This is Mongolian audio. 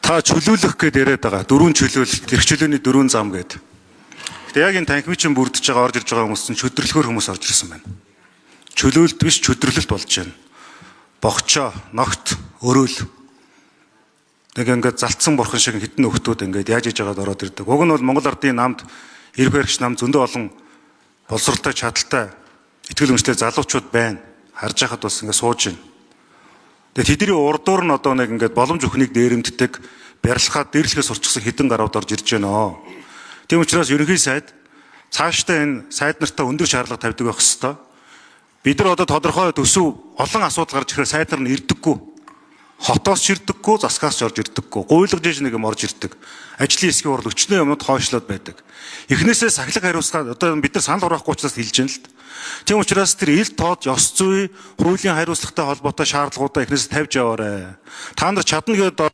Та чөлөөлөх гэд яриад байгаа. Дөрвөн чөлөөлөлт, эрх чөлөөний дөрвөн зам гэд. Гэтэ яг энэ танхимчин бүрдэж байгаа орж ирж байгаа хүмүүс чинь чөдөрлөхөр хүмүүс орж ирсэн байна. Чөлөөлт биш чөдөрлөлт болж байна. Богчоо, ногт, өрөөл. Нэг ингээд залтсан бурхан шиг хитэн нөхдүүд ингээд яаж иж байгаад ороод ирдэг. Уг нь бол Монгол Ардын намд эрх баригч нам зөндөө олон боловсролтой чадaltaй итгэл үнэмшлийн залуучууд байна. Харж байхад бас ингээд сууж байна. Тэгээд тэдний урдуур нь одоо нэг ингээд боломж өхнийг дээрэмддэг, барилхаад дээрлэхээс сурчсан хідэн гарууд орж ирж байна. Тийм учраас ерөнхий сайд цаашдаа энэ сайд нартаа өндөр шаардлага тавьдаг байх хэвээр. Бид нар одоо тодорхой төсөв олон асуудал гарч ирэхээр сайд нар нь ирдэггүй. Хотоос ч ирдэггүй, засгаас ч орж ирдэггүй. Гуйлгаж иж нэг юм орж ирдэг. Ажлын хэсгийн урал өчнөө юмнууд хойшлоод байдаг. Эхнээсээ сахилга хариуцлага одоо бид нар санал хураахгүй учраас хэлж байна л д. Тийм учраас тэр ил тоод, ёс зүй, хуулийн хариуцлагатай холбоотой шаардлагуудаа эхнээс тавьж яваарай. Та нар чадна гэдэг